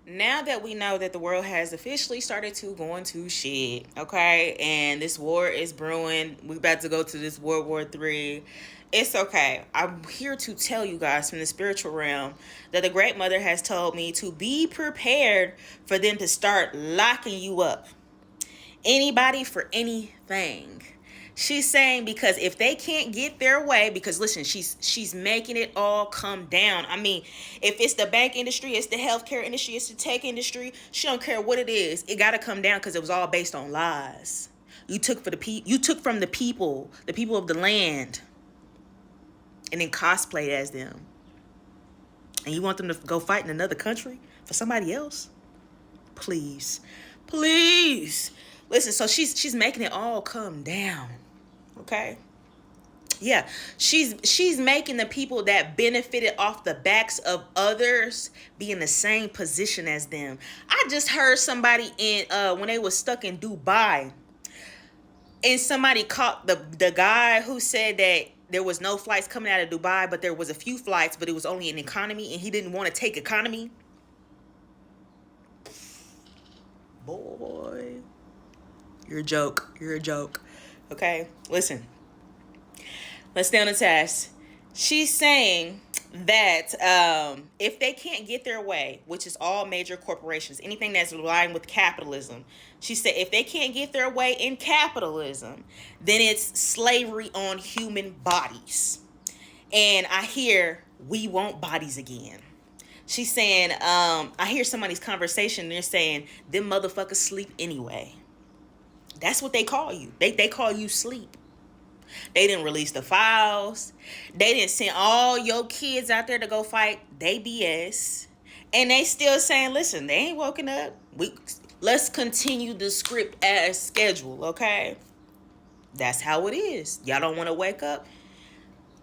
now that we know that the world has officially started to go into shit, okay, and this war is brewing, we about to go to this World War III. It's okay. I'm here to tell you guys from the spiritual realm that the Great Mother has told me to be prepared for them to start locking you up. Anybody for anything. She's saying because if they can't get their way, because listen, she's making it all come down. I mean, if it's the bank industry, it's the healthcare industry, it's the tech industry, she don't care what it is. It got to come down because it was all based on lies. You took from the people of the land, and then cosplayed as them. And you want them to go fight in another country for somebody else? Please. Please. Listen, so she's making it all come down. Okay? Yeah, she's making the people that benefited off the backs of others be in the same position as them. I just heard somebody in when they was stuck in Dubai, and somebody caught the guy who said that there was no flights coming out of Dubai, but there was a few flights, but it was only an economy, and he didn't want to take economy. Boy, you're a joke. You're a joke. Okay, listen. Let's stay on the task. She's saying that if they can't get their way, which is all major corporations, anything that's aligned with capitalism, she said if they can't get their way in capitalism, then it's slavery on human bodies. And I hear we want bodies again. She's saying, I hear somebody's conversation. They're saying them motherfuckers sleep anyway. That's what they call you. They call you sleep. They didn't release the files. They didn't send all your kids out there to go fight. They BS. And they still saying, listen, they ain't woken up. Let's continue the script as scheduled, okay? That's how it is. Y'all don't want to wake up.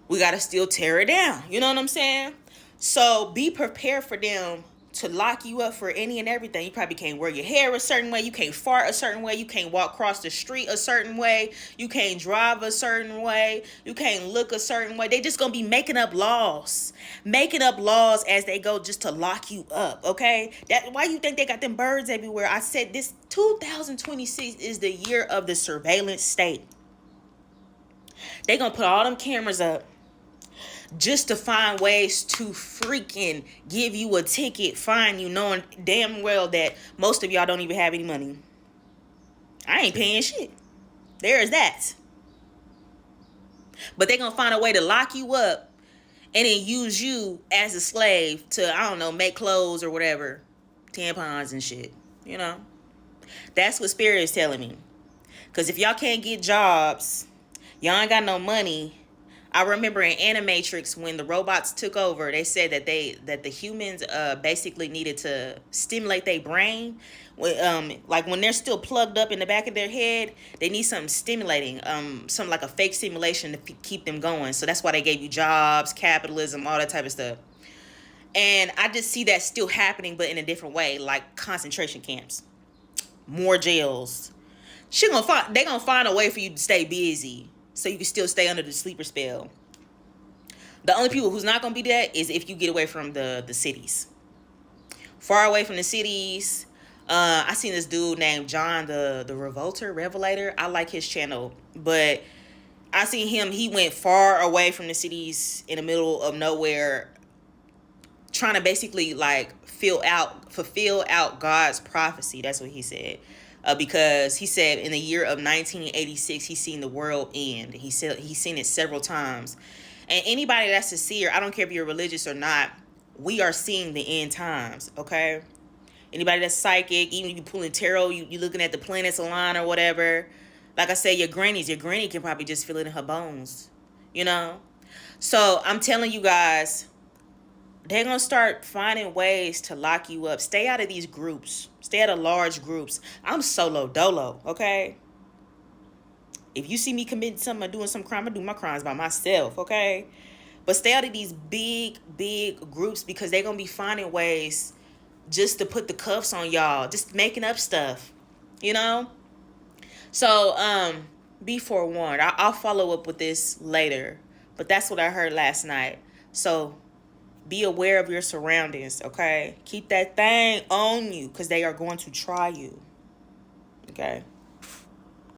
We got to still tear it down. You know what I'm saying? So be prepared for them to lock you up for any and everything. You probably can't wear your hair a certain way. You can't fart a certain way. You can't walk across the street a certain way. You can't drive a certain way. You can't look a certain way. They just gonna be making up laws. Making up laws as they go just to lock you up, okay? That why you think they got them birds everywhere? I said this 2026 is the year of the surveillance state. They gonna put all them cameras up just to find ways to freaking give you a ticket, fine you, knowing damn well that most of y'all don't even have any money. I ain't paying shit. There's that. But they gonna find a way to lock you up and then use you as a slave to, I don't know, make clothes or whatever. Tampons and shit. You know? That's what Spirit is telling me. Because if y'all can't get jobs, y'all ain't got no money. I remember in Animatrix when the robots took over, they said that the humans basically needed to stimulate their brain. Like when they're still plugged up in the back of their head, they need something stimulating, something like a fake stimulation to keep them going. So that's why they gave you jobs, capitalism, all that type of stuff. And I just see that still happening, but in a different way, like concentration camps, more jails. They gonna find a way for you to stay busy so you can still stay under the sleeper spell. The only people who's not gonna be that is if you get away from the cities. Far away from the cities. I seen this dude named John the Revelator. I like his channel, but I seen him. He went far away from the cities in the middle of nowhere, trying to basically like fulfill out God's prophecy. That's what he said. Because he said in the year of 1986, he's seen the world end. He said he's seen it several times. And anybody that's a seer, I don't care if you're religious or not, we are seeing the end times, okay? Anybody that's psychic, even if you're pulling tarot, you looking at the planets align or whatever. Like I said, your granny can probably just feel it in her bones, you know? So I'm telling you guys, they're going to start finding ways to lock you up. Stay out of these groups. Stay out of large groups. I'm solo dolo, okay? If you see me committing something or doing some crime, I do my crimes by myself, okay? But stay out of these big groups because they're going to be finding ways just to put the cuffs on y'all. Just making up stuff, you know? So, be forewarned. I'll follow up with this later. But that's what I heard last night. So, Be aware of your surroundings, okay? Keep that thing on you because they are going to try you, okay?